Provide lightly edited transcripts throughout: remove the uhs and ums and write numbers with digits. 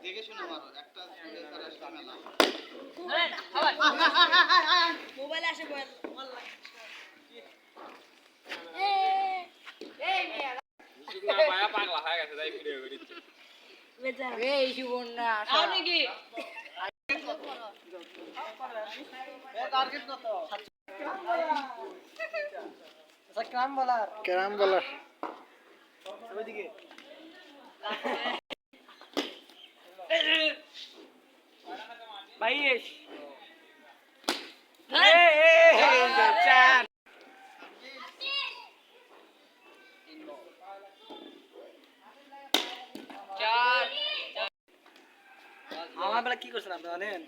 দেখে শুনে মারো একটা মোবাইল আসে বল লাগে এই মিয়া শুকনা ভাইয়া পাগলা হয়ে গেছে তাই ভিডিও করিচ্ছে বেচারা এই সুবর্ণা আও নাকি টার্গেট কত আচ্ছা ক্যারাম বলার ওইদিকে বাইশ আমার বেলা কি করছেন আপনি জানেন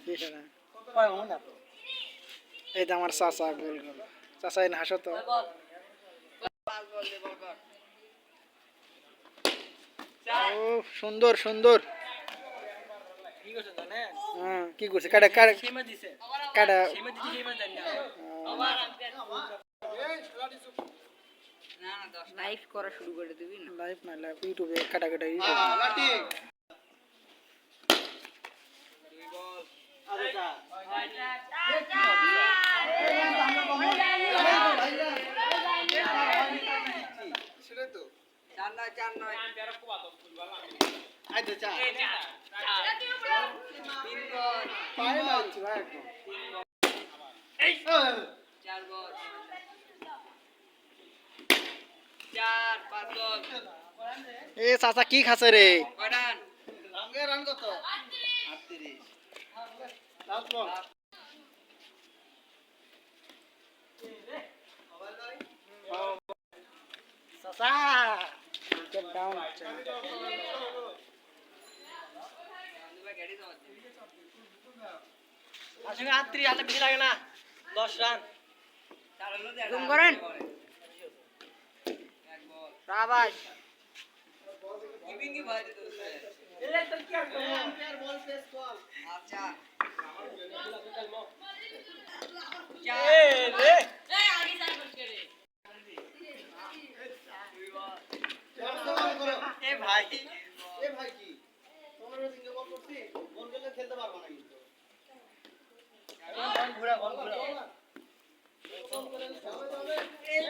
এই তো আমার চাচা গোল গোল চাচা এনে হাসো তো সুন্দর সুন্দর কি করছে কাটা কাটা কাটা লাইভ করা শুরু করে দিবি না লাইভ না লাইভ ইউটিউবে কাটা কাটা এ চাচা কি খাচ্ছে রে রান কত 38 বেশি লাগে না 10 রান জুম করেন শাবাশ গিভিং ভাই দিতে এলে তো কি করব এর বল পেস বল আচ্ছা এ রে এ আগে যাই বল করে এ ভাই কি তোমরা দিকে বল করছি বল গেলে খেলতে পারবো না কিন্তু বল ঘোরা এই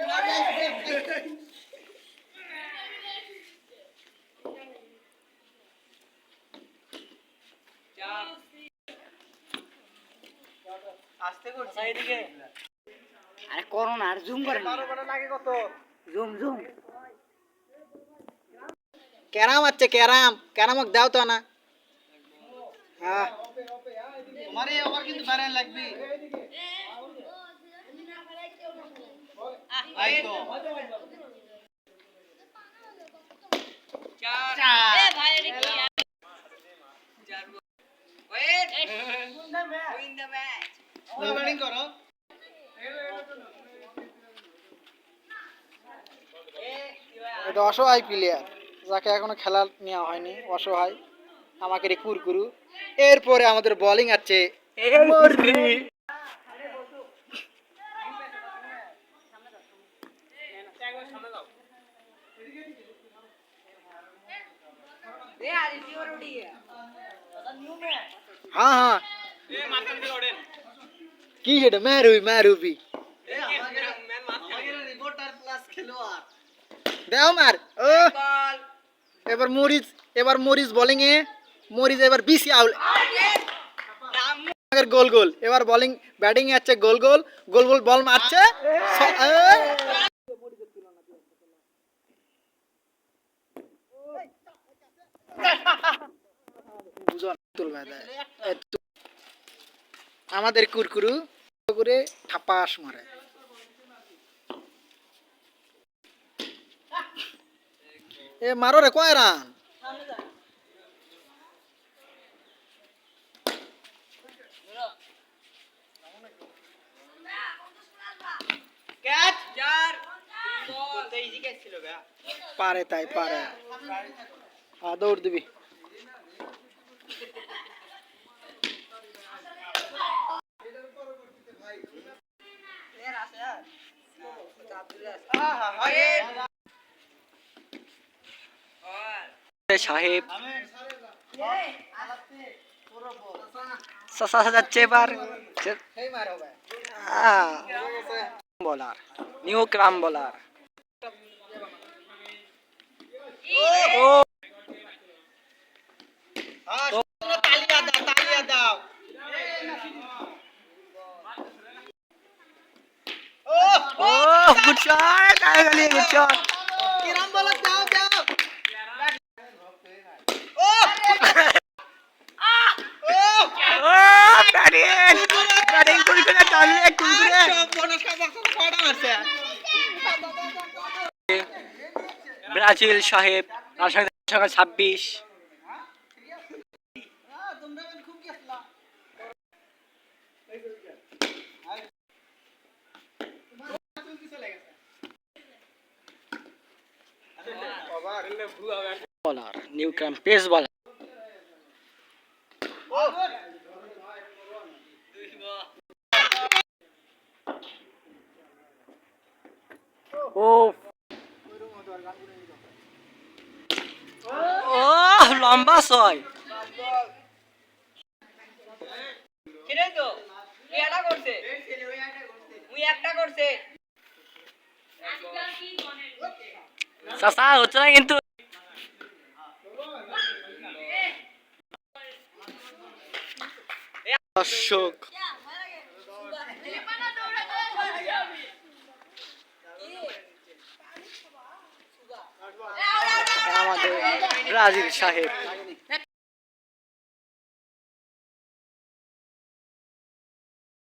আস্তে করছি এইদিকে আরে করো না আর জুম করেন 12 বড় লাগে কত জুম ক্যারাম আছে ক্যারামক দাও তো না হ্যাঁ তোমারে ওভার কিন্তু বাইরে লাগবে ভাই তো চার এ ভাই রে কি চার wait win the match batting করো এটা অসহায় প্লেয়ার যাকে এখনো খেলা নেওয়া হয়নি অসহায় আমাকে রে কুরকুরু এরপরে আমাদের বোলিং আছে हाँ কি হেড মারুবি দাও মার ও এবার মরিস বোলিং এ মরিস এবার বিসি আউট গোল এবার বোলিং ব্যাটিং এ আছে গোল বল মারছে লাগায় দেয়। আমাদের কুরকুরু করে ঠাপাস মারে। এ মারো রে, কয় রান? পারে তাই পারে। দৌড় দিবি। সাহেব শশা যাচ্ছে এবার বলার নিউ ক্রাম বলার। ও তালিয়া দাও। ও গুড শট, আগে গুড শট। কিরাম বলো, দাও দাও। ও ব্যাটিং ব্যাটিং কুরকুরে টানলে কুরকুরে। ব্রাজিল সাহেব তার সঙ্গে 26। বলার নিউ ক্রাম পেস বলার। ও ও লম্বা ছয়। চাচা হচ্ছে না কিন্তু। দর্শক আমাদের ব্রাজিল সাহেব